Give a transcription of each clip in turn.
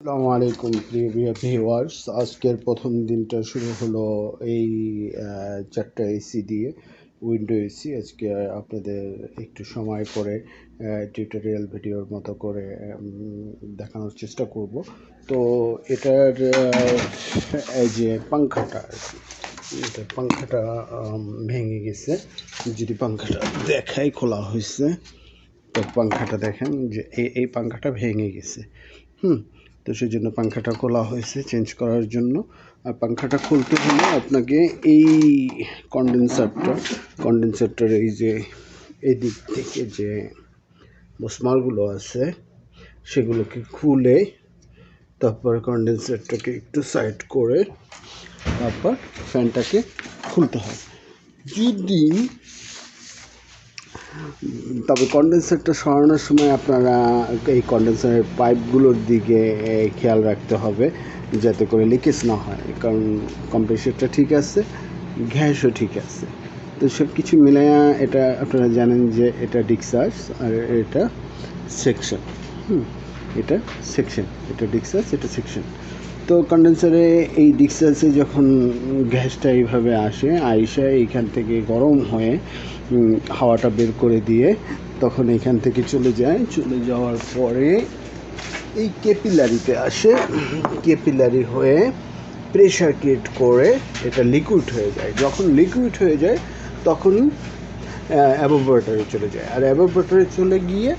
আসসালামু আলাইকুম প্রিয় ভিউয়ার্স, আজকের প্রথম দিনটা শুরু হলো এই চারটা এসি দিয়ে, উইন্ডো এসি। আজকে আপনাদের একটু সময় করে টিউটোরিয়াল ভিডিওর মতো করে দেখানোর চেষ্টা করব। তো এটার এই যে পাংখাটা আর কি, এটা পাংখাটা ভেঙে গেছে। যদি পাংখাটা দেখাই, খোলা হয়েছে, তো পাংখাটা দেখেন যে এই পাংখাটা ভেঙে গেছে। তো সেই জন্য পাংখাটা খোলা হয়েছে চেঞ্জ করার জন্য। আর পাংখাটা খুলতে হলে আপনাকে এই কন্ডেন্সারটার এই যে এই দিক থেকে যে বসমারগুলো আছে সেগুলোকে খুলে তারপর কন্ডেন্সারটাকে একটু সাইড করে তারপর ফ্যানটাকে খুলতে হয়। তবে কন্ডেন্সারটা সরানোর সময় আপনারা এই কন্ডেন্সারের পাইপগুলোর দিকে খেয়াল রাখতে হবে যাতে করে লিকেজ না হয়, কারণ কম্প্রেসারটা ঠিক আছে, গ্যাসও ঠিক আছে। তো সব কিছু মিলাইয়া এটা আপনারা জানেন যে এটা ডিসচার্জ আর এটা সেকশন। এটা সেকশন, এটা ডিসচার্জ, এটা সেকশন। তো কন্ডেন্সারে এই ডিসচার্জে যখন গ্যাসটা এইভাবে আইসা এইখান থেকে গরম হয়ে হাওয়াটা বের করে দিয়ে তখন এখান থেকে চলে যাওয়ার পরে এই ক্যাপিলারিতে আসে, ক্যাপিলারি হয়ে প্রেশার ক্রিয়েট করে এটা লিকুইড হয়ে যায়। যখন লিকুইড হয়ে যায় তখন অ্যাভোপোরেটরে চলে যায়, আর অ্যাভোপোরেটরে চলে গিয়ে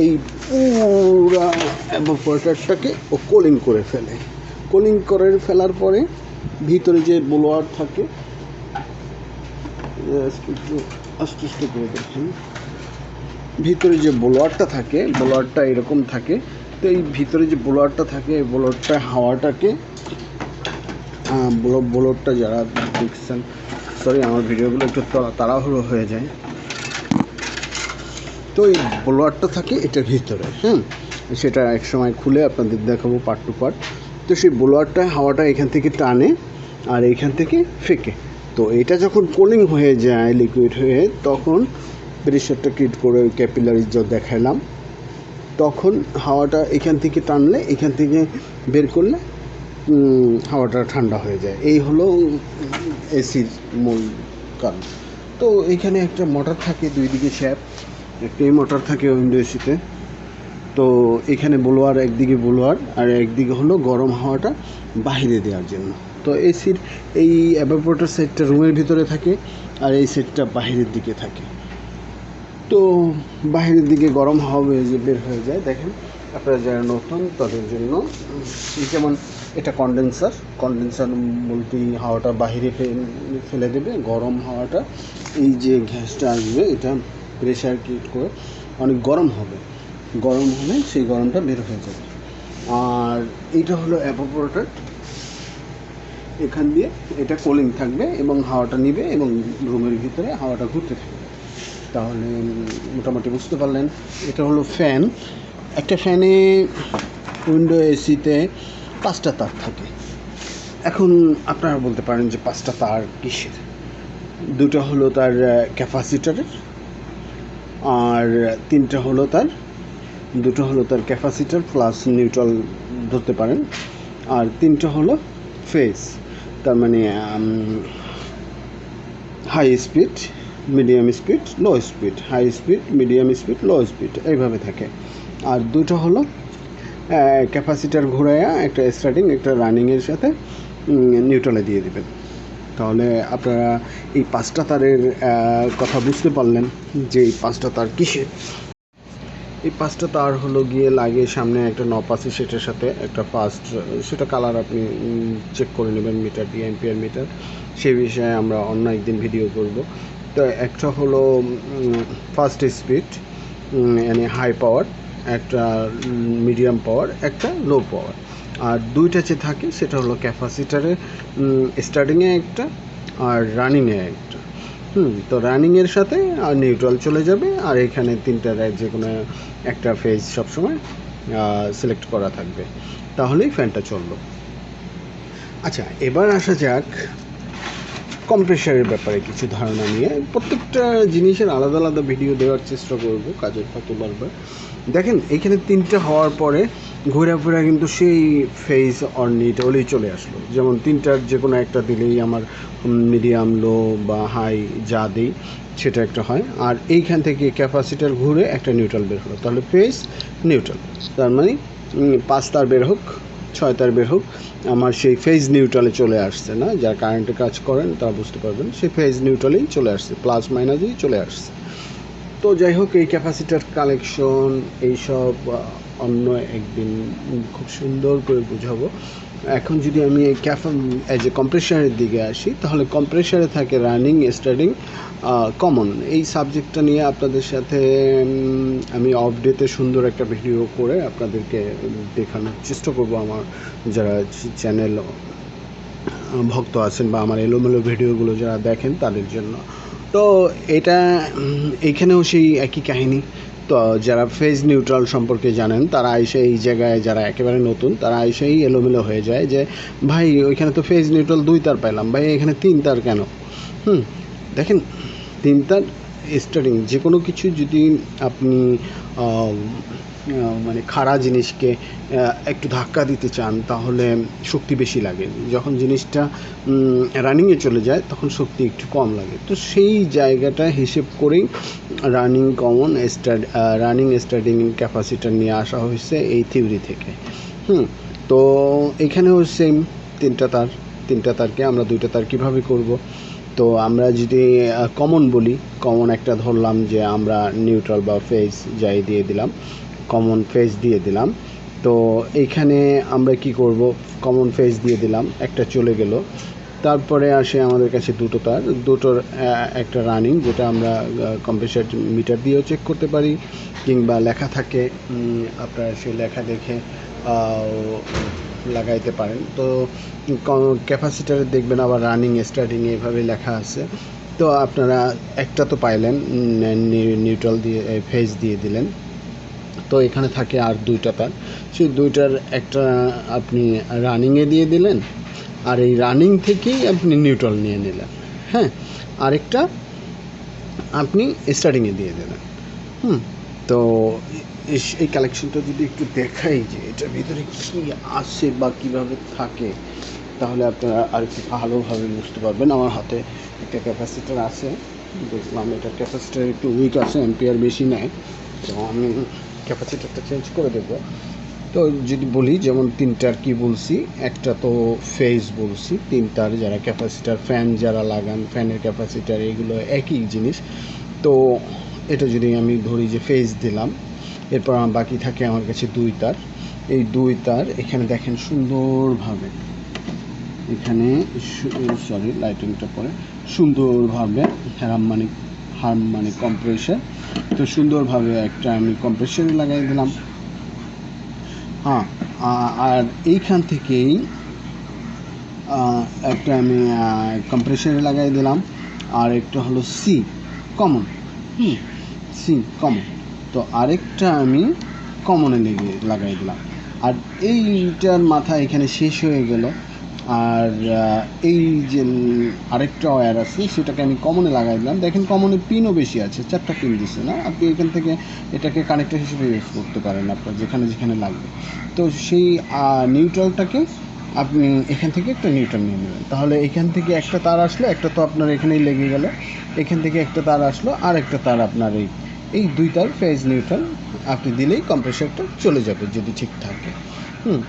এই পুরো অ্যাভোপোরেটরটাকে ও কুলিং করে ফেলে। কুলিং করে ফেলার পরে ভিতরে যে ব্লোয়ার থাকে, একটু আস্তে আস্তে করে দেখেন, ভিতরে যে ব্লোয়ারটা থাকে, ব্লোয়ারটা এরকম থাকে। তো এই ভিতরে যে ব্লোয়ারটা থাকে, এই ব্লোয়ারটা হাওয়াটাকে ব্লোয়ারটা যারা দেখছেন, সরি আমার ভিডিওগুলো একটু তাড়াহুড়ো হয়ে যায়। তো এই ব্লোয়ারটা থাকে এটার ভিতরে, সেটা এক সময় খুলে আপনাদের দেখাবো পার্ট টু পার্ট। তো সেই ব্লোয়ারটা হাওয়াটা এখান থেকে টানে আর এইখান থেকে ফেঁকে। তো এটা যখন কুলিং হয়ে যায়, লিকুইড হয়ে, তখন প্রেশারটা ক্রিয়েট করে ওই ক্যাপিলারি যা দেখালাম, তখন হাওয়াটা এখান থেকে টানলে, এখান থেকে বের করলে হাওয়াটা ঠান্ডা হয়ে যায়। এই হলো এসির মূল কারণ। তো এইখানে একটা মোটর থাকে, দুই দিকে শ্যাফট, একটা মোটর থাকে উইন্ডো এসিতে। তো এখানে ব্লোয়ার, একদিকে ব্লোয়ার আর একদিকে হলো গরম হাওয়াটা বাইরে দেওয়ার জন্য। তো এসির এই অ্যাভাপোরেটর সেটটা রুমের ভিতরে থাকে আর এই সেটটা বাইরের দিকে থাকে। তো বাইরের দিকে গরম হাওয়া বের হয়ে যায়। দেখেন, আপনারা যারা নতুন তাদের জন্য, যেমন এটা কন্ডেন্সার বলতে হাওয়াটা বাহিরে ফেলে দেবে, গরম হাওয়াটা এই যে গ্যাসটা আসবে এটা প্রেশার ক্রিয়েট করে অনেক গরম হবে, গরম হলে সেই গরমটা বের হয়ে যাবে। আর এইটা হলো অ্যাভাপোরেটর, এখান দিয়ে এটা কুলিং থাকবে এবং হাওয়াটা নিবে এবং রুমের ভিতরে হাওয়াটা ঘুরতে থাকবে। তাহলে মোটামুটি বুঝতে পারলেন। এটা হলো ফ্যান। একটা ফ্যানে উইন্ডো এসিতে 5টা তার থাকে। এখন আপনারা বলতে পারেন যে 5টা তার কিসের? দুটো হলো তার ক্যাপাসিটারের, আর দুটো হলো তার ক্যাপাসিটার প্লাস নিউট্রাল ধরতে পারেন, আর 3টা হলো ফেজ, তার মানে high speed, medium speed, low speed, high speed, medium speed, low speed, এইভাবে থাকে। আর দুটো হলো ক্যাপাসিটার ঘুরাইয়া একটা স্টার্টিং একটা রানিংয়ের সাথে নিউট্রালে দিয়ে দেবেন। তাহলে আপনারা এই 5টা তারের কথা বুঝতে পারলেন যে এই 5টা তার কিসের। এই 5টা তার হলো গিয়ে লাগে সামনে একটা নব আছে, সেটার সাথে একটা ফাস্ট, সেটা কালার আপনি চেক করে নেবেন মিটার দিয়ে, অ্যাম্পিয়ার মিটার, সে বিষয়ে আমরা অন্য একদিন ভিডিও করব। তো একটা হলো ফাস্ট স্পিড মানে হাই পাওয়ার, একটা মিডিয়াম পাওয়ার, একটা লো পাওয়ার। আর দুইটা যে থাকে সেটা হলো ক্যাপাসিটারে স্টার্টিংয়ে একটা আর রানিংয়ে একটা। তো রানিংয়ের সাথে আর নিউট্রাল চলে যাবে, আর এখানে 3টার যে কোনো একটা ফেজ সবসময় সিলেক্ট করা থাকবে, তাহলেই ফ্যানটা চললো। আচ্ছা, এবার আসা যাক কম্প্রেসারের ব্যাপারে কিছু ধারণা নিয়ে। প্রত্যেকটা জিনিসের আলাদা আলাদা ভিডিও দেওয়ার চেষ্টা করব কাজের ফাঁকে বারবার। দেখেন, এখানে 3টে হওয়ার পরে ঘুরে ফিরে কিন্তু সেই ফেজ অন নিউট্রালেই চলে আসলো। যেমন তিনটার যে কোনো একটা দিলেই আমার মিডিয়াম, লো বা হাই যা দিই সেটা একটা হয়। আর এইখান থেকে ক্যাপাসিটার ঘুরে একটা নিউট্রাল বের হলো, তাহলে ফেজ নিউট্রাল। তার মানে 5 তার বের হোক 6 তার বের হোক, আমার সেই ফেজ নিউট্রালে চলে আসছে। না, যারা কারেন্টে কাজ করেন তারা বুঝতে পারবেন, সেই ফেজ নিউট্রালেই চলে আসছে, প্লাস মাইনাসেই চলে আসছে। তো যাই হোক, এই ক্যাপাসিটার কালেকশন এইসব অন্য একদিন খুব সুন্দর করে বুঝাবো। এখন যদি আমি এজ এ কম্প্রেসারের দিকে আসি, তাহলে কম্প্রেসারে থাকে রানিং, স্টার্টিং, কমন। এই সাবজেক্টটা নিয়ে আপনাদের সাথে আমি অফ ডেতে সুন্দর একটা ভিডিও করে আপনাদেরকে দেখানোর চেষ্টা করব, আমার যারা চ্যানেল ভক্ত আছেন বা আমার এলোমেলো ভিডিওগুলো যারা দেখেন তাদের জন্য। তো এটা এইখানেও সেই একই কাহিনী। তো যারা ফেজ নিউট্রাল সম্পর্কে জানেন তারা এসে এই জায়গায়, যারা একেবারে নতুন তারা এসেই এলোমেলো হয়ে যায় যে ভাই ওইখানে তো ফেজ নিউট্রাল 2 তার পাইলাম, ভাই এখানে 3 তার কেন? দেখেন, 3 তার স্টার্টিং যে কোনো কিছু যদি আপনি মানে খাড়া জিনিসকে একটু ধাক্কা দিতে চান তাহলে শক্তি বেশি লাগে, যখন জিনিসটা রানিংয়ে চলে যায় তখন শক্তি একটু কম লাগে। তো সেই জায়গাটা হিসেব করেই running, common, running, starting capacitor নিয়ে আসা হয়েছে এই থিওরি থেকে। তো এখানেও সেম, 3টা তারকে আমরা 2টা তার কীভাবে করব? তো আমরা যদি কমন বলি, কমন একটা ধরলাম যে আমরা নিউট্রাল বা ফেজ যাই দিয়ে দিলাম, কমন ফেজ দিয়ে দিলাম। তো এইখানে আমরা কি করব? কমন ফেজ দিয়ে দিলাম, একটা চলে গেল। তারপরে আসে আমাদের কাছে 2টো তার, দুটোর একটা রানিং, যেটা আমরা কম্প্রেসার মিটার দিয়েও চেক করতে পারি, কিংবা লেখা থাকে আপনারা সেই লেখা দেখে লাগাইতে পারেন। তো ক্যাপাসিটারে দেখবেন আবার রানিং, স্টার্টিং এভাবে লেখা আছে। তো আপনারা একটা তো পাইলেন, নিউট্রাল দিয়ে ফেজ দিয়ে দিলেন। তো এখানে থাকে আর 2টা তার, সেই 2টার একটা আপনি রানিংয়ে দিয়ে দিলেন, আর এই রানিং থেকেই আপনি নিউট্রাল নিয়ে নিলেন। হ্যাঁ, আরেকটা আপনি স্টার্টিংয়ে দিয়ে দিলেন। তো এই কালেকশনটা যদি একটু দেখাই যে এটার ভিতরে কী আছে বা কীভাবে থাকে, তাহলে আপনারা আর একটু ভালোভাবে বুঝতে পারবেন। আমার হাতে একটা ক্যাপাসিটার আছে, দেখলাম এটা ক্যাপাসিটার একটু উইক আছে, অ্যাম্পিয়ার বেশি নেয়, তো আমি ক্যাপাসিটারটা চেঞ্জ করে দেবো। তো যদি বলি, যেমন 3টার কি বলছি, একটা তো ফেজ বলছি, 3টার যারা ক্যাপাসিটার, ফ্যান যারা লাগান, ফ্যানের ক্যাপাসিটার, এগুলো একই জিনিস। তো এটা যদি আমি ধরি যে ফেজ দিলাম, এরপর আমার বাকি থাকে আমার কাছে 2 তার। এই 2 তার এখানে দেখেন সুন্দরভাবে, এখানে সরি লাইটিংটা পরে সুন্দরভাবে হারমোনিক কম্প্রেসার, তো সুন্দরভাবে একটা আমি কম্প্রেসার লাগাই দিলাম। আর এইখান থেকেই একটা আমি কম্প্রেসারে লাগাই দিলাম, আর একটা হলো সি কমন, সি কমন। তো আরেকটা আমি কমনে লাগাই দিলাম, আর এইটার মাথা এখানে শেষ হয়ে গেল। আর এই যে আরেকটা ওয়্যার আছে সেটাকে আমি কমনে লাগাই দিলাম। দেখেন কমনে পিনও বেশি আছে, 4টা পিন দিচ্ছে না, আপনি এখান থেকে এটাকে কানেক্টর হিসেবে ইউজ করতে পারেন আপনার যেখানে যেখানে লাগবে। তো সেই নিউট্রালটাকে আপনি এখান থেকে একটা নিউট্রাল নিয়ে নেবেন, তাহলে এখান থেকে একটা তার আসলো, একটা তো আপনার এখানেই লেগে গেল, এখান থেকে একটা তার আসলো, আর একটা তার আপনার এই 2 তার ফেজ নিউট্রাল আপনি দিলেই কম্প্রেসারটা চলে যাবে যদি ঠিক থাকে।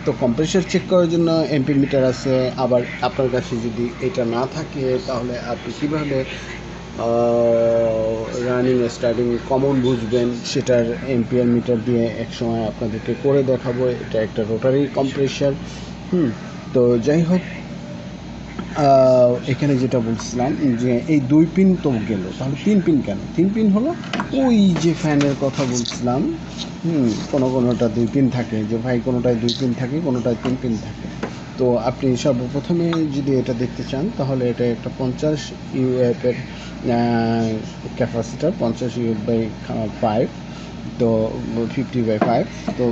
তো কম্প্রেসার চেক করার জন্য এমপি মিটার আছে। আবার আপনার কাছে যদি এটা না থাকে তাহলে আপনি কীভাবে রানিং, স্টার্টিং, কমন বুঝবেন সেটার এম্পিয়ার মিটার দিয়ে একসময় আপনাদেরকে করে দেখাবো। এটা একটা রোটারি কম্প্রেসার। তো যাই হোক, এখানে যেটা বলছিলাম যে এই 2 পিন তো গেল, তাহলে 3 পিন কেন? 3 পিন হলো ওই যে ফ্যানের কথা বলছিলাম, কোনোটা 2 পিন থাকে, যে ভাই কোনোটায় 2 পিন থাকে, কোনোটায় 3 পিন থাকে। তো আপনি সর্বপ্রথমে যদি এটা দেখতে চান তাহলে এটা একটা 50 UF এর ক্যাপাসিটার, 50 UF/5, তো 50/5। তো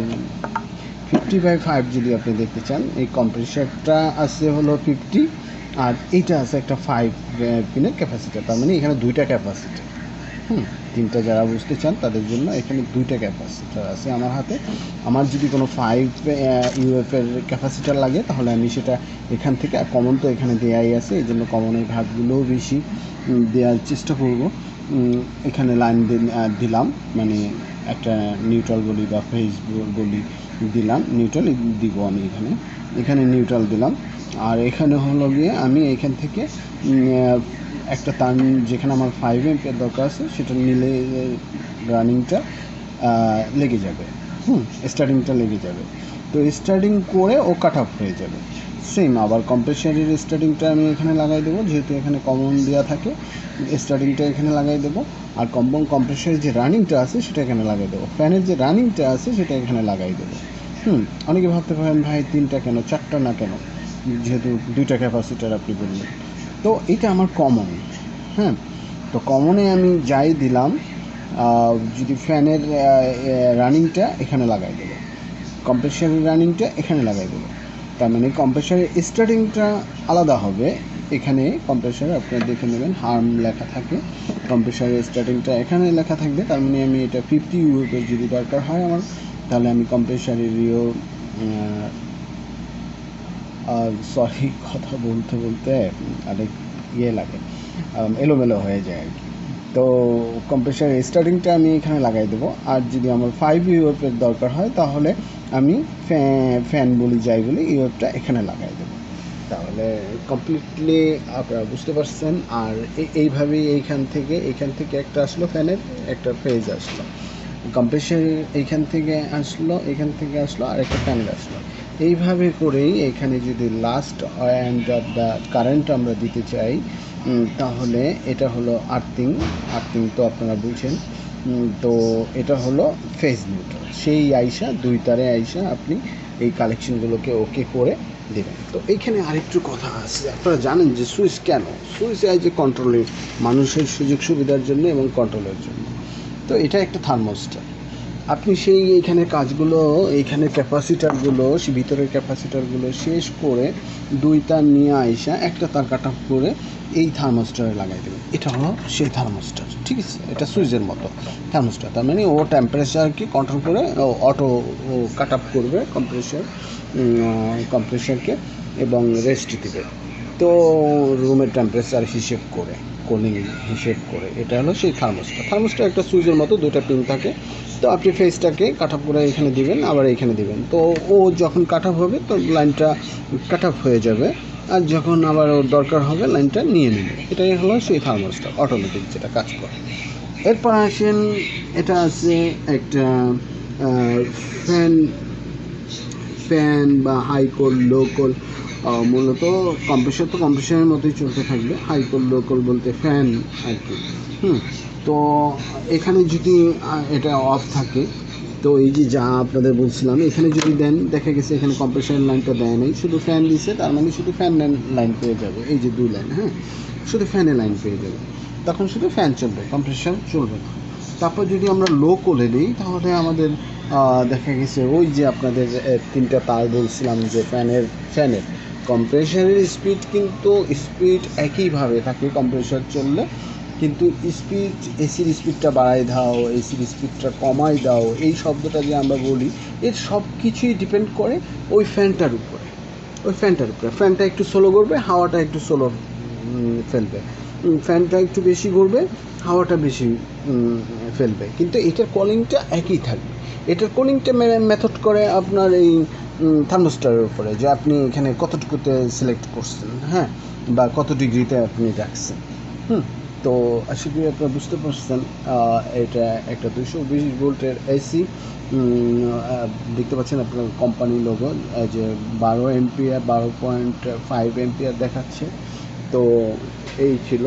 50/5 যদি আপনি দেখতে চান, এই কম্প্রেসারটা আছে হলো 50, আর এইটা আছে একটা 5 পিনের ক্যাপাসিটার, তার মানে এখানে 2টা ক্যাপাসিটার। 3টা যারা বুঝতে চান তাদের জন্য এখানে 2টা ক্যাপাসিটার আছে আমার হাতে। আমার যদি কোনো 5 ইউএফের ক্যাপাসিটার লাগে তাহলে আমি সেটা এখান থেকে, কমন তো এখানে দেয়াই আছে, এই জন্য কমনের ভাগগুলোও বেশি দেওয়ার চেষ্টা করব। এখানে লাইন দিলাম, মানে একটা নিউট্রাল বলি বা ফেজ বলি দিলাম, নিউট্রাল দিব আমি এখানে নিউট্রাল দিলাম। আর এখানে হলো গিয়ে আমি এখান থেকে একটা তার যেখানে আমার 5 এম্পিয়ার দরকার আছে সেটা নিলে রানিংটা লেগে যাবে, স্টার্টিংটা লেগে যাবে। তো স্টার্টিং করে ও কাট অফ হয়ে যাবে। সেম আবার কম্প্রেসারের স্টার্টিংটা আমি এখানে লাগাই দেবো, যেহেতু এখানে কমন দেওয়া থাকে, স্টার্টিংটা এখানে লাগাই দেবো। আর কম্প্রেসারের যে রানিংটা আছে সেটা এখানে লাগাই দেবো, ফ্যানের যে রানিংটা আছে সেটা এখানে লাগাই দেবো। অনেকে ভাবতে পারেন ভাই 3টা কেন, 4টা না কেন, যেহেতু 2টা ক্যাপাসিটার আপনি বললেন। তো এটা আমার কমন, তো কমনে আমি যাই দিলাম, যদি ফ্যানের রানিংটা এখানে লাগাই দেবো, কম্প্রেসারের রানিংটা এখানে লাগাই দেবো, তার মানে কম্প্রেসারের স্টার্টিংটা আলাদা হবে। এখানে কম্প্রেসারে আপনারা দেখে নেবেন হার্ম লেখা থাকে, কম্প্রেসারের স্টার্টিংটা এখানে লেখা থাকবে, তার মানে আমি এটা 50 ইউএফের যদি দরকার হয় আমার, তাহলে আমি কম্প্রেসারের সরি কথা বলতে বলতে অনেক লাগে, এলোমেলো হয়ে যায় আর কি। তো কম্প্রেসারের স্টার্টিংটা আমি এখানে লাগাই দেবো। আর যদি আমার 5 ইউএফের দরকার হয় তাহলে আমি ফ্যান বলি যাই বলি ইউএফটা এখানে লাগাই দেবো। তাহলে কমপ্লিটলি আপনারা বুঝতে পারছেন। আর এইভাবেই এখান থেকে একটা আসলো ফ্যানের, একটা ফেজ আসলো, কম্প্রেসার এখান থেকে আসলো আর একটা ফ্যানের আসলো। এইভাবে করেই এখানে যদি last end of the current আমরা দিতে চাই, তাহলে এটা হলো আর্থিং তো আপনারা বুঝেন। তো এটা হলো ফেজ নিউট্রাল, সেই আইসা 2 তারে আইসা আপনি এই কালেকশনগুলোকে ওকে করে দেবেন। তো এইখানে আরেকটু কথা আছে, আপনারা জানেন যে সুইচ কেন, সুইচ এই যে কন্ট্রোলের, মানুষের সুযোগ সুবিধার জন্য এবং কন্ট্রোলের জন্য। তো এটা একটা থার্মোস্টার, আপনি সেই এইখানে কাজগুলো, এইখানে ক্যাপাসিটারগুলো, ভিতরের ক্যাপাসিটারগুলো শেষ করে 2 তার নিয়ে আইসা একটা তার কাট অফ করে এই থার্মোস্টারে লাগাই দেবেন। এটা হলো সেই থার্মোস্টার, ঠিক আছে? এটা সুইচের মতো থার্মোস্টার, তার মানে ও টেম্পারেচারকে কন্ট্রোল করে অটো কাট অফ করবে কম্প্রেসারকে এবং রেস্ট দেবে। তো রুমের টেম্পারেচার হিসেব করে, কুলিং হিসেব করে, এটা হলো সেই থার্মোস্টার একটা সুইচের মতো 2টা পিন থাকে। তো আপনি ফেসটাকে কাট অফ করে এখানে দিবেন, আবার এখানে দিবেন, তো ও যখন কাট অফ হবে তো লাইনটা কাট অফ হয়ে যাবে, আর যখন আবার ওর দরকার হবে লাইনটা নিয়ে নেবে। এটাই হলো সেই থার্মোস্টার অটোমেটিক যেটা কাজ করে। এরপর আসেন, এটা আছে একটা ফ্যান বা হাই কোল লো কোল, মূলত কম্প্রেসার তো কম্প্রেসারের মতোই চলতে থাকবে, হাই কোল লো কোল বলতে ফ্যান আর কি। তো এখানে যদি এটা অফ থাকে, তো এই যে যা আপনাদের বলছিলাম, এখানে যদি দেন, দেখা গেছে এখানে কম্প্রেসারের লাইনটা দেয় নাই, শুধু ফ্যান দিছে, তার মানে শুধু ফ্যান লাইন পেয়ে যাবে, এই যে 2 লাইন, শুধু ফ্যানের লাইন পেয়ে যাবে, তখন শুধু ফ্যান চলবে, কম্প্রেসার চলবে না। তারপর যদি আমরা লো কোলে দিই তাহলে আমাদের দেখা গেছে ওই যে আপনাদের 3টা তার বলছিলাম যে ফ্যানের কম্প্রেসারের স্পিড একইভাবে থাকে কম্প্রেসার চললে, কিন্তু এসির স্পিডটা বাড়াই দাও, এসির স্পিডটা কমাই দাও, এই শব্দটা যে আমরা বলি, এর সব কিছুই ডিপেন্ড করে ওই ফ্যানটার উপরে। ফ্যানটা একটু স্লো করবে, হাওয়াটা একটু স্লো ফেলবে, ফ্যানটা একটু বেশি ঘুরবে, হাওয়াটা বেশি ফেলবে, কিন্তু এটার কলিংটা একই থাকবে। এটার কলিংটা মেথড করে আপনার এই থার্মোস্টারের উপরে, যে আপনি এখানে কতটুকুতে সিলেক্ট করছেন, বা কত ডিগ্রিতে আপনি রাখছেন। তো আশা করি আপনারা বুঝতে পারছেন। এটা একটা 220 ভোল্টের এসি, দেখতে পাচ্ছেন আপনার কোম্পানি লোগো, যে 12 এম্পিয়ার 12.5 এম্পিয়ার দেখাচ্ছে। তো এই ছিল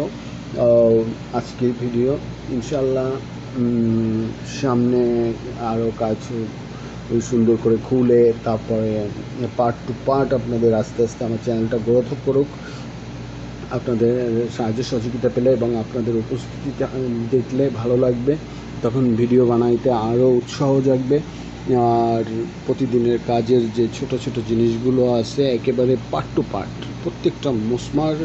আজকের ভিডিও। ইনশাল্লাহ সামনে আরও কাজ ওই সুন্দর করে খুলে তারপরে পার্ট টু পার্ট আপনাদের আস্তে আস্তে আমার চ্যানেলটা গ্রোথ করুক। আপনাদের সাহায্য সহযোগিতা পেলে এবং আপনাদের উপস্থিতিটা দেখলে ভালো লাগবে, তখন ভিডিও বানাইতে আরও উৎসাহ জাগবে। আর প্রতিদিনের কাজের যে ছোট ছোট জিনিসগুলো আছে একেবারে পার্ট টু পার্ট, প্রত্যেকটা মসমার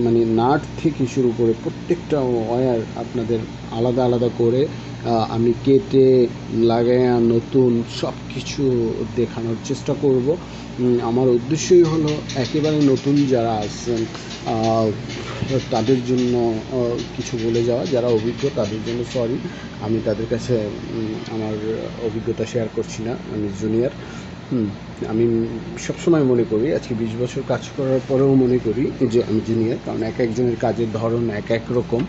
মানে নাট থেকে শুরু করে প্রত্যেকটা ওয়্যার আপনাদের আলাদা আলাদা করে আমি কেটে লাগায়া নতুন সব কিছু দেখানোর চেষ্টা করব। আমার উদ্দেশ্যই হলো একেবারে নতুন যারা আছেন তাদের জন্য কিছু বলে যাওয়া, যারা অভিজ্ঞ তাদের জন্য সরি, আমি তাদের কাছে আমার অভিজ্ঞতা শেয়ার করছি না, আমি জুনিয়র। আমি সবসময় মনে করি, আজকে 20 বছর কাজ করার পরেও মনে করি যে আমি জুনিয়র, কারণ এক একজনের কাজের ধরন এক এক রকম।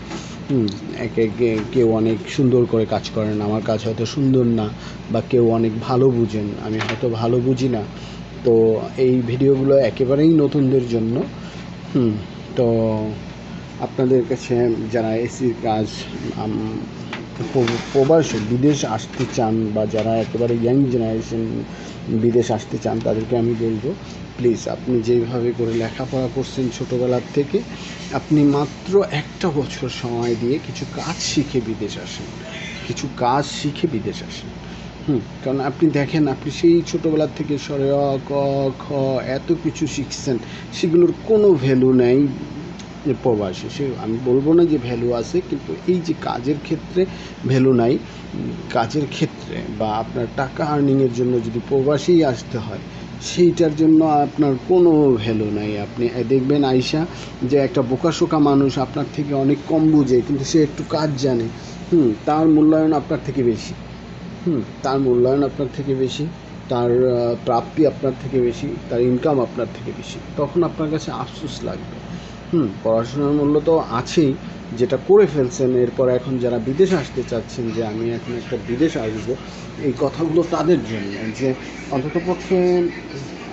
কেউ অনেক সুন্দর করে কাজ করেন, আমার কাজ হয়তো সুন্দর না, বা কেউ অনেক ভালো বুঝেন, আমি হয়তো ভালো বুঝি না। তো এই ভিডিওগুলো একেবারেই নতুনদের জন্য। তো আপনাদের কাছে যারা এসির কাজ প্রবাসে বিদেশ আসতে চান, বা যারা একেবারে ইয়াং জেনারেশন বিদেশ আসতে চান, তাদেরকে আমি বলবো প্লিজ আপনি যেইভাবে করে লেখাপড়া করছেন ছোটোবেলার থেকে, আপনি মাত্র 1 বছর সময় দিয়ে কিছু কাজ শিখে বিদেশ আসেন, কিছু কাজ শিখে বিদেশ আসেন। কারণ আপনি দেখেন, আপনি সেই ছোটোবেলার থেকে সরে ক খ এত কিছু শিখছেন, সেগুলোর কোনো ভ্যালু নেই প্রবাসী। সে আমি বলবো না যে ভ্যালু আছে, কিন্তু এই যে কাজের ক্ষেত্রে ভ্যালু নাই, কাজের ক্ষেত্রে বা আপনার টাকা আর্নিংয়ের জন্য যদি প্রবাসেই আসতে হয়, সেইটার জন্য আপনার কোনো ভ্যালু নাই। আপনি দেখবেন আইসা যে একটা বোকাশোকা মানুষ আপনার থেকে অনেক কম বুঝে, কিন্তু সে একটু কাজ জানে, তার মূল্যায়ন আপনার থেকে বেশি, তার মূল্যায়ন আপনার থেকে বেশি, তার প্রাপ্তি আপনার থেকে বেশি, তার ইনকাম আপনার থেকে বেশি। তখন আপনার কাছে আফসোস লাগবে। পড়াশোনার মূল্য তো আছেই, যেটা করে ফেলছেন, এরপর এখন যারা বিদেশে আসতে চাচ্ছেন যে আমি এখন একটা বিদেশ আসবো, এই কথাগুলো তাদের জন্য, যে অন্ততপক্ষে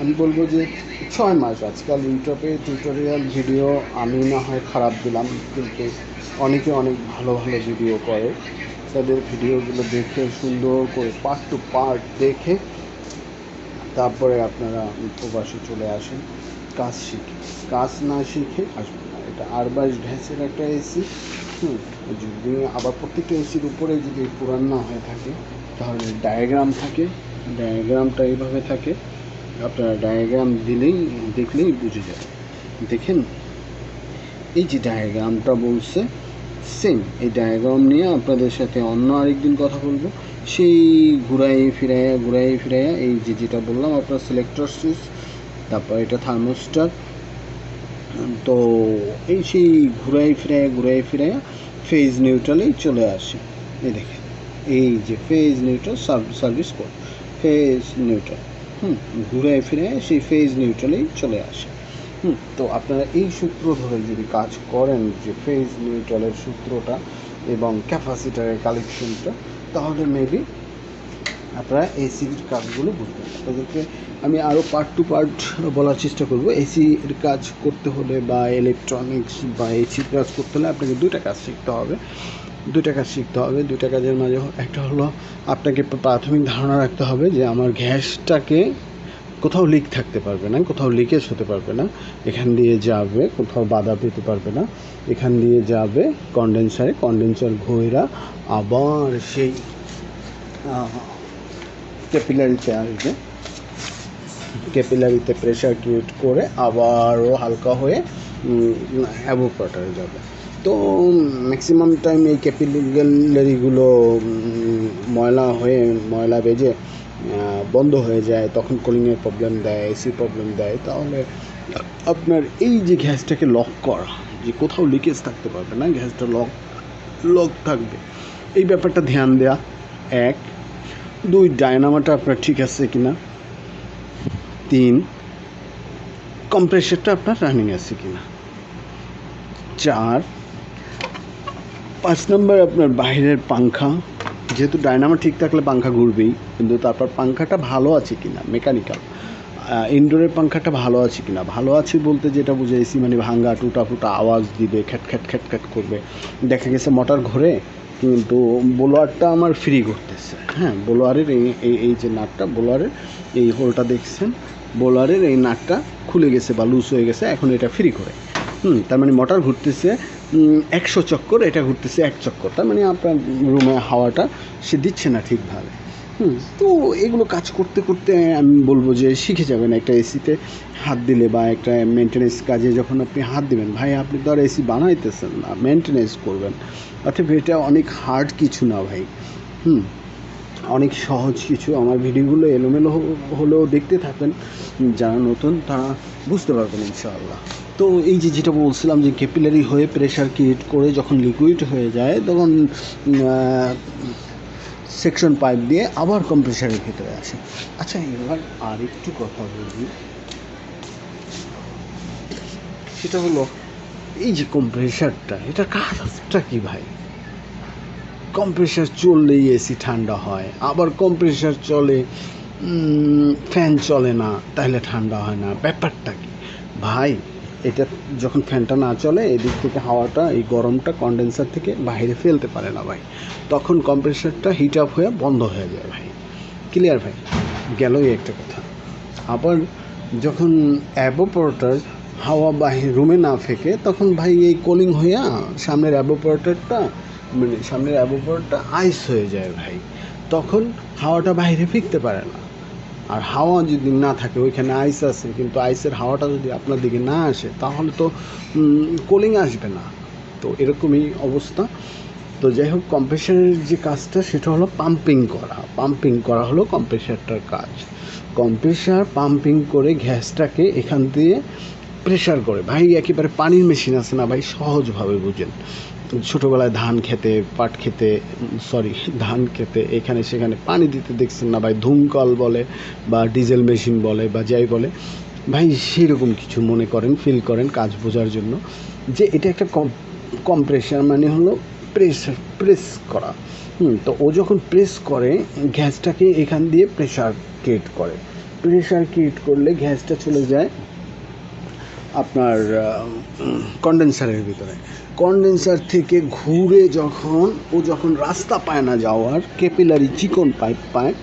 আমি বলবো যে 6 মাস। আজকাল ইউটিউবে টিউটোরিয়াল ভিডিও আমি না হয় খারাপ দিলাম, কিন্তু অনেকে অনেক ভালো ভালো ভিডিও করে, তাদের ভিডিওগুলো দেখে সুন্দর করে পার্ট টু পার্ট দেখে তারপরে আপনারা প্রবাসে চলে আসেন কাজ শিখে। কাজ না শিখে আসবেন না। এটা আরবাইশ ভ্যাসের একটা এসি। যদি আবার প্রত্যেকটা এসির উপরে যদি পুরান না হয়ে থাকে, তাহলে ডায়াগ্রাম থাকে, ডায়াগ্রামটা এইভাবে থাকে, আপনারা ডায়াগ্রাম দেখলেই বুঝে যাবে। দেখেন এই যে ডায়াগ্রামটা বলছে, সেম এই ডায়াগ্রাম নিয়ে আপনাদের সাথে অন্য আরেকদিন কথা বলবো। সেই ঘুরাই ফিরাইয়া এই যেটা বললাম, আপনার সিলেক্টর সুইচ, তারপর এটা থার্মোস্টার, তো এই সেই ঘুরাই ফিরাইয়া ফেজ নিউট্রালেই চলে আসে। এই দেখেন, এই যে phase neutral service code, phase neutral, ঘুরাই ফিরাইয়া সেই ফেজ নিউট্রালেই চলে আসে। তো আপনারা এই সূত্র ধরে যদি কাজ করেন, যে ফেজ নিউট্রালের সূত্রটা এবং ক্যাপাসিটারের কালেকশনটা, তাহলে মেবি আপনারা এসির কাজগুলো বুঝবেন। তাদেরকে আমি আরও পার্ট টু পার্ট বলার চেষ্টা করব। এসির কাজ করতে হলে বা ইলেকট্রনিক্স বা এসির কাজ করতে হলে আপনাকে 2টা কাজ শিখতে হবে। 2টা কাজের মাঝে একটা হলো আপনাকে প্রাথমিক ধারণা রাখতে হবে যে আমার গ্যাসটাকে কোথাও লিক থাকতে পারবে না, কোথাও লিকেজ হতে পারবে না, এখান দিয়ে যাবে, কোথাও বাধা পেতে পারবে না, এখান দিয়ে যাবে কন্ডেন্সার ঘোরা আবার সেই ক্যাপিলারিতে আসবে, ক্যাপিলারিতে প্রেশার ক্রিয়েট করে আবারও হালকা হয়ে অ্যাভোপারেটরে যাবে। তো ম্যাক্সিমাম টাইম এই ক্যাপিলারিগুলো ময়লা বেজে বন্ধ হয়ে যায়, তখন কুলিংয়ের প্রবলেম দেয়, এসি প্রবলেম দেয়। তাহলে আপনার এই যে গ্যাসটাকে লক করা, যে কোথাও লিকেজ থাকতে পারবে না, গ্যাসটা লক থাকবে, এই ব্যাপারটা ধ্যান দেওয়া। 1, 2 ডায়নামাটা আপনার ঠিক আছে কিনা, 3 কম্প্রেসারটা আপনার রানিং আছে কিনা, 4 5 নম্বর আপনার বাইরের পাংখা, যেহেতু ডায়নামো ঠিক থাকলে পাংখা ঘুরবেই, কিন্তু তারপর পাংখাটা ভালো আছে কিনা, মেকানিক্যাল ইনডোরের পাংখাটা ভালো আছে কিনা। ভালো আছে বলতে যেটা বুঝাইছি, মানে ভাঙ্গা টুটা ফুটা আওয়াজ দিবে, খ্যাট করবে। দেখা গেছে মোটর ঘোরে কিন্তু বোলোয়ারটা আমার ফ্রি ঘুরতেছে। বোলোয়ারের এই যে নাটটা, বোলোয়ারের এই হোলটা দেখছেন, বোলোয়ারের এই নাটটা খুলে গেছে বা লুজ হয়ে গেছে, এখন এটা ফ্রি করে। তার মানে মোটর ঘুরতেছে 100 চক্কর, এটা ঘুরতেছে 1 চক্কর। তার মানে আপনার রুমে হাওয়াটা সে দিচ্ছে না ঠিকভাবে। তো এগুলো কাজ করতে করতে আমি বলবো যে শিখে যাবেন। একটা এসিতে হাত দিলে বা একটা মেনটেনেন্স কাজে যখন আপনি হাত দিবেন, ভাই আপনি তো আর এসি বানাইতেছেন না, মেনটেনেন্স করবেন। অর্থাৎ এটা অনেক হার্ড কিছু না ভাই, অনেক সহজ কিছু। আমার ভিডিওগুলো এলোমেলো হলেও দেখতে থাকবেন, যারা নতুন তারা বুঝতে পারবেন ইনশাআল্লাহ। তো এই যে যেটা বলছিলাম যে ক্যাপিলারি হয়ে প্রেশার ক্রিয়েট করে যখন লিকুইড হয়ে যায় তখন সেকশন পাইপ দিয়ে আবার কম্প্রেসারের ভিতরে আসে। আচ্ছা, এবার আর একটু কথা বলি, সেটা হলো এই যে কম্প্রেসারটা, এটা কাজটা কি ভাই? কম্প্রেসার চললেই এসি ঠান্ডা হয়, আবার কম্প্রেসার চলে ফ্যান চলে না তাহলে ঠান্ডা হয় না, ব্যাপারটা কি ভাই? এটা যখন ফ্যানটা না চলে এদিক থেকে হাওয়াটা, এই গরমটা কন্ডেন্সার থেকে বাইরে ফেলতে পারে না ভাই, তখন কম্প্রেসারটা হিট আপ হয়ে বন্ধ হয়ে যায় ভাই। ক্লিয়ার ভাই? গেলই একটা কথা। আবার যখন অ্যাভোপোরেটর হাওয়া বাহির রুমে না ফেকে তখন ভাই এই কুলিং হইয়া সামনের অ্যাভোপোরেটরটা আইস হয়ে যায় ভাই, তখন হাওয়াটা বাইরে ফিরতে পারে না। আর হাওয়া যদি না থাকে, ওইখানে আইস আছে কিন্তু আইসের হাওয়াটা যদি আপনার দিকে না আসে তাহলে তো কুলিং আসবে না। তো এরকমই অবস্থা। তো যাই হোক, কম্প্রেসারের যে কাজটা সেটা হলো পাম্পিং করা হলো কম্প্রেসারটার কাজ। কম্প্রেসার পাম্পিং করে গ্যাসটাকে এখান দিয়ে প্রেশার করে ভাই, একেবারে পানির মেশিন আছে না ভাই, সহজভাবে বুঝেন। ছোটোবেলায় ধান খেতে এখানে সেখানে পানি দিতে দেখছেন না ভাই, ধুমকল বলে বা ডিজেল মেশিন বলে বা যাই বলে ভাই, সেরকম কিছু মনে করেন, ফিল করেন কাজ বোঝার জন্য যে এটা একটা কম্প্রেসার মানে হলো প্রেস করা। তো ও যখন প্রেস করে গ্যাসটাকে এখান দিয়ে প্রেশার ক্রিয়েট করলে গ্যাসটা চলে যায় আপনার কন্ডেন্সারের ভিতরে। কন্ডেন্সার থেকে ঘুরে যখন রাস্তা পায় না যাওয়ার, ক্যাপিলারি চিকন পাইপ পায়,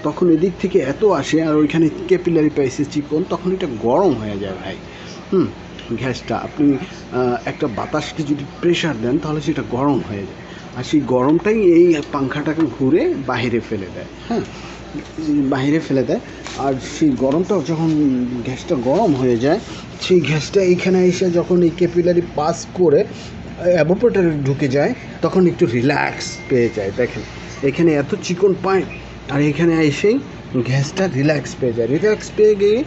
তখন এদিক থেকে এত আসে আর ওইখানে ক্যাপিলারি পাইছে চিকন, তখন এটা গরম হয়ে যায় ভাই। গ্যাসটা আপনি একটা বাতাসকে যদি প্রেশার দেন তাহলে সেটা গরম হয়ে যায়, আর সেই গরমটাই এই পাংখাটাকে ঘুরে বাহিরে ফেলে দেয়। আর সেই গরমটা যখন গ্যাসটা গরম হয়ে যায়, সেই গ্যাসটা এইখানে এসে যখন এই ক্যাপিলারি পাস করে অ্যাভোপোরেটরে ঢুকে যায় তখন একটু রিল্যাক্স পেয়ে যায়। দেখেন এখানে এত চিকন পাইপ আর এখানে এসেই গ্যাসটা রিল্যাক্স পেয়ে গিয়ে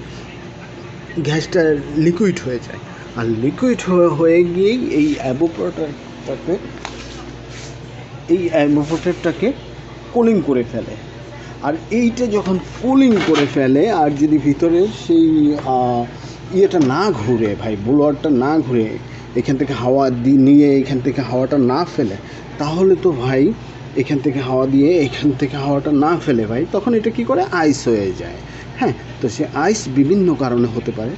গ্যাসটা লিকুইড হয়ে যায়, আর লিকুইড হয়ে গিয়েই এই অ্যাভোপোরেটরটাকে কুলিং করে ফেলে। আর এইটা যখন কুলিং করে ফেলে আর যদি ভিতরে সেই ইয়েটা না ঘুরে ভাই, ব্লোয়ারটা না ঘুরে এখান থেকে হাওয়া নিয়ে এখান থেকে হাওয়াটা না ফেলে, তাহলে তো ভাই এখান থেকে হাওয়া দিয়ে এখান থেকে হাওয়াটা না ফেলে ভাই, তখন এটা কি করে আইস হয়ে যায়। তো সে আইস বিভিন্ন কারণে হতে পারে,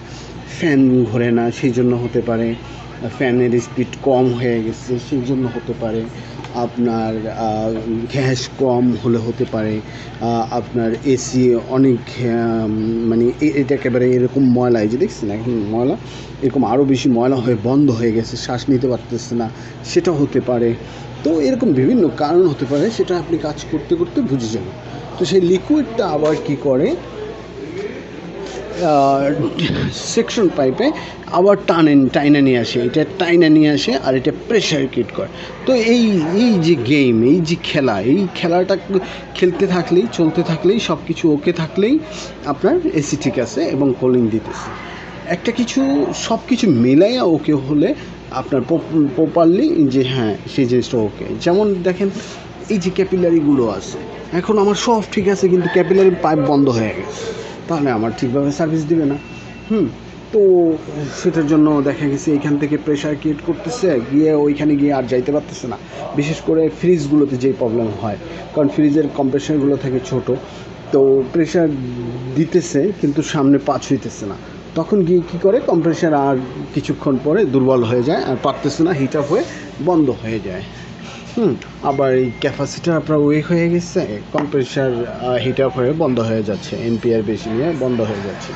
ফ্যান ঘোরে না সেই জন্য হতে পারে, ফ্যানের স্পিড কম হয়ে গেছে সেই জন্য হতে পারে, আপনার গ্যাস কম হলে হতে পারে, আপনার এসি অনেক মানে এটা একেবারে এরকম ময়লা, এই যে দেখছেন এখন ময়লা এরকম আরও বেশি ময়লা হয়ে বন্ধ হয়ে গেছে, শ্বাস নিতে পারতেছে না, সেটা হতে পারে। তো এরকম বিভিন্ন কারণ হতে পারে, সেটা আপনি কাজ করতে করতে বুঝে যাবেন। তো সেই লিকুইডটা আবার কি করে সেকশন পাইপে আবার টাইনা নিয়ে আসে, এটা টাইনা নিয়ে আসে আর এটা প্রেশার ক্রিয়েট করে। তো এই যে গেম, এই যে খেলাটা খেলতে থাকলেই, চলতে থাকলেই, সব কিছু ওকে থাকলেই আপনার এসি ঠিক আছে এবং কুলিং দিতেছে। একটা কিছু সব কিছু মিলাইয়া ওকে হলে আপনার প্রপারলি যে সেই জিনিসটা ওকে। যেমন দেখেন এই যে ক্যাপিলারিগুলো আছে, এখন আমার সব ঠিক আছে কিন্তু ক্যাপিলারি পাইপ বন্ধ হয়ে গেছে, তাহলে আমার ঠিকভাবে সার্ভিস দিবে না। তো সেটার জন্য দেখা গেছে এখান থেকে প্রেশার ক্রিয়েট করতেছে, গিয়ে ওইখানে গিয়ে আর যাইতে পারতেছে না। বিশেষ করে ফ্রিজগুলোতে যেই প্রবলেম হয়, কারণ ফ্রিজের কম্প্রেসারগুলো থাকে ছোট, তো প্রেশার দিতেছে কিন্তু সামনে পাঁচ হইতেছে না, তখন গিয়ে কী করে কম্প্রেসার আর কিছুক্ষণ পরে দুর্বল হয়ে যায় আর পারতেছে না, হিট আপ হয়ে বন্ধ হয়ে যায়। আবার এই ক্যাপাসিটার আপনার উইক হয়ে গেছে, কম্প্রেসার হিট আপ হয়ে বন্ধ হয়ে যাচ্ছে, এনপিআর বেশি নিয়ে বন্ধ হয়ে যাচ্ছে।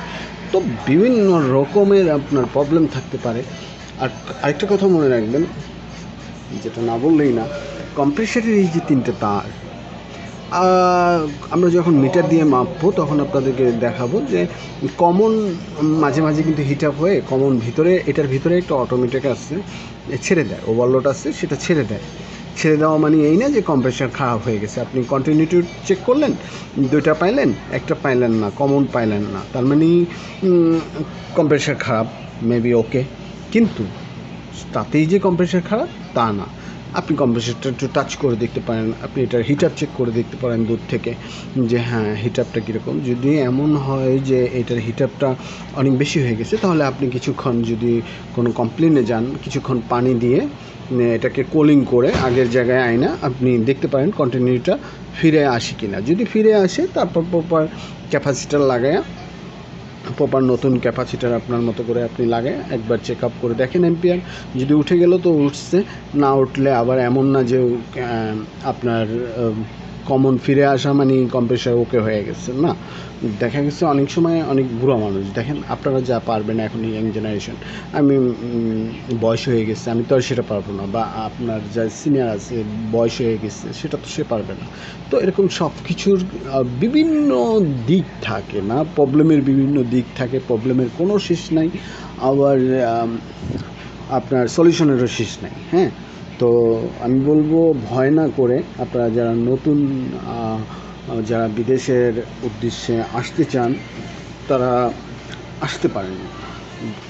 তো বিভিন্ন রকমের আপনার প্রবলেম থাকতে পারে। আর আরেকটা কথা মনে রাখবেন, যেটা না বললেই না, কম্প্রেসারের এই যে তিনটে তার, আমরা যখন মিটার দিয়ে মাপবো তখন আপনাদেরকে দেখাবো যে কমন মাঝে মাঝে কিন্তু হিট আপ হয়ে কমন ভিতরে, এটার ভিতরে একটা অটোমেটিক আছে, ছেড়ে দেয়, ওভারলোড আছে, সেটা ছেড়ে দেয়। ছেড়ে দেওয়া মানে এই না যে কম্প্রেসার খারাপ হয়ে গেছে। আপনি কন্টিনিউটি চেক করলেন, 2টা পাইলেন, একটা পাইলেন না, কমন পাইলেন না, তার মানে কম্প্রেসার খারাপ, মেবি ওকে। কিন্তু তাতেই যে কম্প্রেসার খারাপ তা না। আপনি কম্প্রেসারটা একটু টাচ করে দেখতে পারেন, আপনি এটার হিটার চেক করে দেখতে পারেন দূর থেকে যে হ্যাঁ হিটারটা কীরকম। যদি এমন হয় যে এটার হিটারটা অনেক বেশি হয়ে গেছে, তাহলে আপনি কিছুক্ষণ যদি কোনো কমপ্লেনে যান, কিছুক্ষণ পানি দিয়ে এটাকে কুলিং করে আগের জায়গায় আয়না আপনি দেখতে পারেন কন্টিনিউটা ফিরে আসে কিনা। যদি ফিরে আসে তারপর প্রপার ক্যাপাসিটার লাগায়া, প্রপার নতুন ক্যাপাসিটার আপনার মতো করে আপনি লাগায় একবার চেক আপ করে দেখেন এম্পিয়ার। যদি উঠে গেল তো উঠছে, না উঠলে আবার এমন না যে আপনার কমন ফিরে আসা মানে কম্প্রেসার ওকে হয়ে গেছে, না। দেখা গেছে অনেক সময় অনেক বুড়ো মানুষ, দেখেন আপনারা যা পারবেন এখন ইয়াং জেনারেশন, আমি বয়স হয়ে গেছে আমি তো আর সেটা পারবো না, বা আপনার যা সিনিয়র আছে বয়স হয়ে গেছে সেটা তো সে পারবে না। তো এরকম সব কিছুর বিভিন্ন দিক থাকে না, প্রবলেমের বিভিন্ন দিক থাকে, প্রবলেমের কোনো শেষ নাই, আবার আপনার সলিউশনেরও শেষ নাই। হ্যাঁ, তো আমি বলবো ভয় না করে আপনারা যারা নতুন যারা বিদেশের উদ্দেশ্যে আসতে চান তারা আসতে পারেন,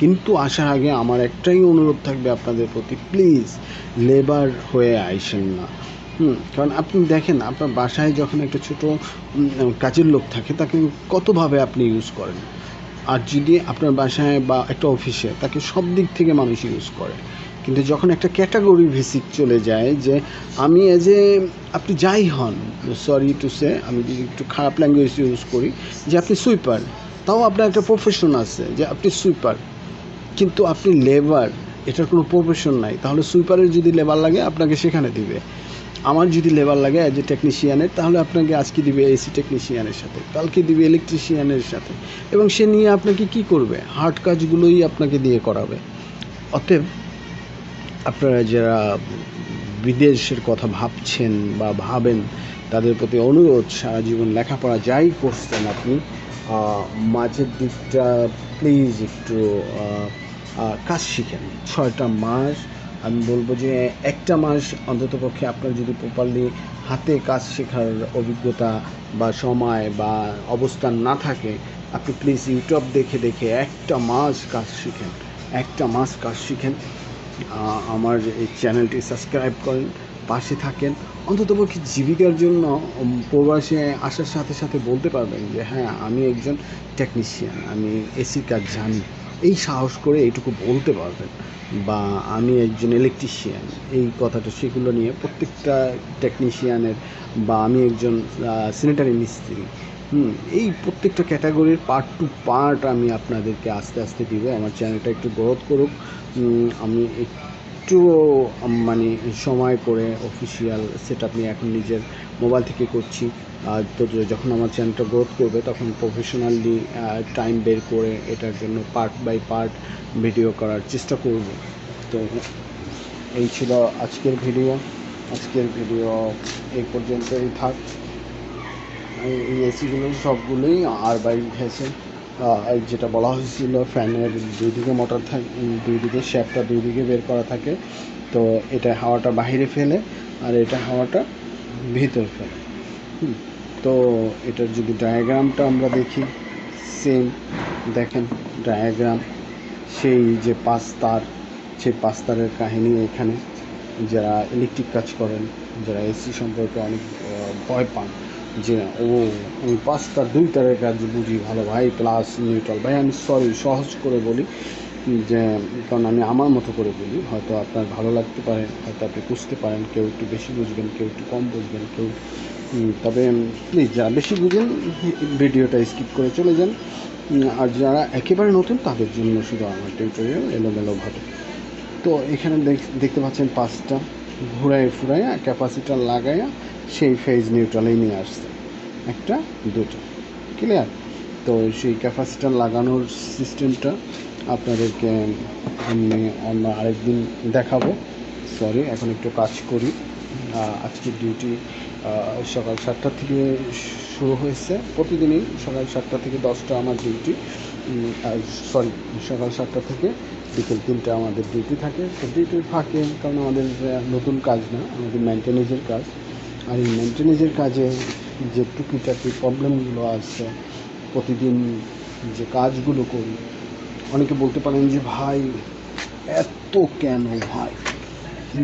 কিন্তু আসার আগে আমার একটাই অনুরোধ থাকবে আপনাদের প্রতি, প্লিজ লেবার হয়ে আইসেন না। কারণ আপনি দেখেন আপনার বাসায় যখন একটা ছোটো কাজের লোক থাকে তাকে কতভাবে আপনি ইউজ করেন, আর যদি আপনার বাসায় বা একটা অফিসে তাকে সব দিক থেকে মানুষ ইউজ করে। কিন্তু যখন একটা ক্যাটাগরি বেসিক চলে যায় যে আমি এজ এ, আপনি যাই হন, সরি টু সে, আমি যদি একটু খারাপ ল্যাঙ্গুয়েজ ইউজ করি, যে আপনি সুইপার, তাও আপনার একটা প্রফেশন আছে যে আপনি সুইপার, কিন্তু আপনি লেবার, এটার কোনো প্রফেশন নাই। তাহলে সুইপারের যদি লেবার লাগে আপনাকে সেখানে দিবে, আমার যদি লেবার লাগে অ্যাজ এ টেকনিশিয়ানের, তাহলে আপনাকে আজকে দিবে এসি টেকনিশিয়ানের সাথে, কালকে দিবে ইলেকট্রিশিয়ানের সাথে, এবং সে নিয়ে আপনাকে কি করবে, হার্ড কাজগুলোই আপনাকে দিয়ে করাবে। অতএব আপনারা যারা বিদেশের কথা ভাবছেন বা ভাবেন তাদের প্রতি অনুরোধ, সারা জীবন লেখাপড়া যাই করছেন আপনি, মাঝের দিকটা প্লিজ একটু কাজ শিখেন। 6টা মাস, আমি বলবো যে একটা মাস অন্ততপক্ষে আপনার যদি প্রপারলি হাতে কাজ শেখার অভিজ্ঞতা বা সময় বা অবস্থান না থাকে, আপনি প্লিজ ইউটিউব দেখে দেখে একটা মাস কাজ শিখেন, একটা মাস কাজ শিখেন। আমার এই চ্যানেলটি সাবস্ক্রাইব করেন, পাশে থাকেন, অন্ততপক্ষে জীবিকার জন্য প্রবাসে আসার সাথে সাথে বলতে পারবেন যে হ্যাঁ আমি একজন টেকনিশিয়ান, আমি এসির কাজ জানি, এই সাহস করে এইটুকু বলতে পারবেন। বা আমি একজন ইলেকট্রিশিয়ান, এই কথাটা সেগুলো নিয়ে প্রত্যেকটা টেকনিশিয়ানের, বা আমি একজন স্যানিটারি মিস্ত্রি, এই প্রত্যেকটা ক্যাটাগরির পার্ট টু পার্ট আমি আপনাদেরকে আস্তে আস্তে দিব। আমার চ্যানেলটা একটু গ্রোথ করুক, আমি একটু মানে সময় করে অফিসিয়াল সেট আপ নিয়ে এখন নিজের মোবাইল থেকে করছি। তো যখন আমার চ্যানেলটা গ্রোথ করবে তখন প্রফেশনালি টাইম বের করে এটার জন্য পার্ট বাই পার্ট ভিডিও করার চেষ্টা করব। তো এই ছিল আজকের ভিডিও। আজকের ভিডিও এই পর্যন্তই থাক। এই এসিগুলো সবগুলোই আর বাইরে উঠেছে, যেটা বলা হয়েছিল ফ্যানের 2 দিকে মোটর থাকে, 2 দিকে শ্যাফটটা 2 দিকে বের করা থাকে, তো এটা হাওয়াটা বাইরে ফেলে আর এটা হাওয়াটা ভিতরে ফেলে। তো এটার যদি ডায়াগ্রামটা আমরা দেখি, সেম দেখেন ডায়াগ্রাম, সেই যে 5 তার, সেই 5 তারের কাহিনী এখানে। যারা ইলেকট্রিক কাজ করেন, যারা এসি সম্পর্কে অনেক ভয় পান যে আমি 5 তার 2 তারের কাজ বুঝি ভালো ভাই, প্লাস নিউট্রাল ভাই, আমি সরি সহজ করে বলি যে, কারণ আমি আমার মতো করে বলি, হয়তো আপনার ভালো লাগতে পারে, হয়তো আপনি বুঝতে পারেন, কেউ একটু বেশি বুঝবেন, কেউ একটু কম বুঝবেন, কেউ তবে প্লিজ যারা বেশি বুঝেন ভিডিওটা স্কিপ করে চলে যান, আর যারা একেবারে নতুন তাদের জন্য শুধু আমার টিউটোরিয়াল এলোমেলোভাবে। তো এখানে দেখতে পাচ্ছেন 5টা ঘুরায় ফুরাইয়া ক্যাপাসিটার লাগাইয়া সেই ফেজ নিউট্রালেই নিয়ে আসছে, 1টা 2টা, ক্লিয়ার। তো সেই ক্যাপাসিটার লাগানোর সিস্টেমটা আপনাদেরকে আমি অন্য আরেকদিন দেখাবো। সরি, এখন একটু কাজ করি, আজকের ডিউটি সকাল 7টা থেকে শুরু হয়েছে। প্রতিদিনই সকাল 7টা থেকে 10টা আমার ডিউটি, সরি সকাল 7টা থেকে বিকেল 3টা আমাদের ডিউটি থাকে। তো ডিউটির ফাঁকে, কারণ আমাদের নতুন কাজ না, আমাদের মেনটেনেন্সের কাজ, আর এই মেনটেনেন্সের কাজে যে টুকিটাকি প্রবলেমগুলো আছে প্রতিদিন যে কাজগুলো করি, অনেকে বলতে পারেন যে ভাই এত কেন ভাই।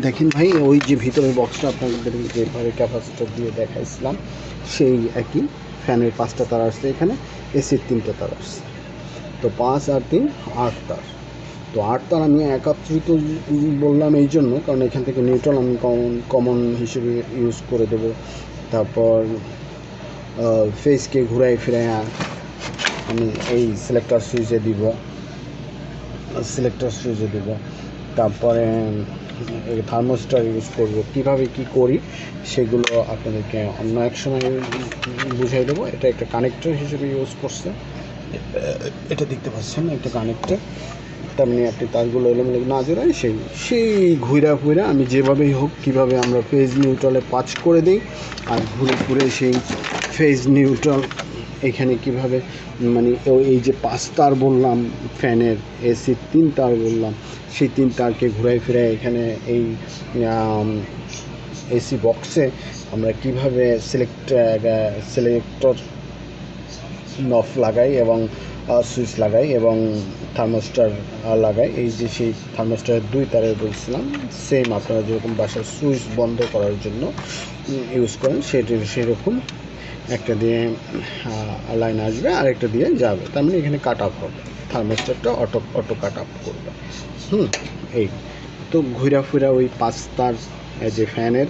দেখেন ভাই, ওই যে ভিতরের বক্সটা আপনাদের যেভাবে ক্যাপাসিটার দিয়ে দেখাইছিলাম, সেই একই ফ্যানের 5টা তার আসছে, এখানে এসির 3টে তার আসছে। তো 5 আর 3 8 তার। তো 8 তার আমি একত্রিত বললাম এই জন্য, কারণ এখান থেকে নিউট্রাল আমি কমন হিসেবে ইউজ করে দেবো। তারপর ফেসকে ঘুরাই ফিরাই আমি এই সিলেক্টর সুইচে দিব, তারপরে থার্মোস্টার ইউজ করব। কীভাবে কি করি সেগুলো আপনাদেরকে অন্য এক সময় বুঝাই দেবো। এটা একটা কানেক্টর হিসেবে ইউজ করছে, এটা দেখতে পাচ্ছেন একটা কানেক্টর। তার মানে আপনি তারগুলো এলোমেলো না জোড়াই সেই ঘুরা আমি যেভাবেই হোক কীভাবে আমরা ফেজ নিউট্রালে পাঁচ করে দিই, আর ঘুরে সেই ফেজ নিউট্রাল এখানে কিভাবে মানে এই যে 5 তার বললাম ফ্যানের, এসির 3 তার বললাম, সেই 3 তারকে ঘুরাই ফিরাই এখানে এই এসি বক্সে আমরা কিভাবে সিলেক্টর নফ লাগাই এবং সুইচ লাগাই এবং থার্মোস্টার লাগাই। এই যে সেই থার্মোস্টারের 2 তারের বলছিলাম, সেম আপনারা যেরকম বাসার সুইচ বন্ধ করার জন্য ইউজ করেন সেরকম একটা দিয়ে লাইন আসবে আর একটা দিয়ে যাবে, তার মানে এখানে কাট আপ হবে, থার্মোস্টারটা অটো কাট আপ করবে। এই তো ঘুরা ওই 5 তার যে ফ্যানের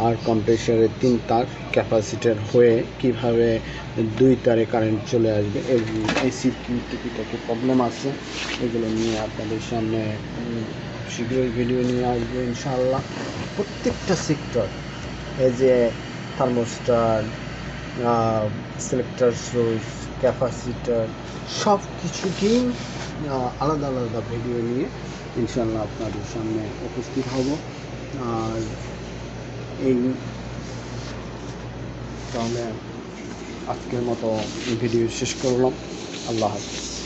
আর কম্প্রেসারের 3 তার ক্যাপাসিটার হয়ে কিভাবে 2 তারে কারেন্ট চলে আসবে, এসির টুকিটাকি প্রবলেম আছে, এগুলো নিয়ে আপনাদের সামনে শীঘ্রই ভিডিও নিয়ে আসবো ইনশাআল্লাহ। প্রত্যেকটা সেক্টর, এই যে থার্মোস্টার, সিলেক্টর সুইচ, ক্যাপাসিটার, সব কিছুকেই আলাদা আলাদা ভিডিও নিয়ে ইনশাআল্লাহ আপনাদের সামনে উপস্থিত হব। আর এই তাহলে আজকের মতো ভিডিও শেষ করলাম। আল্লাহ হাফিজ।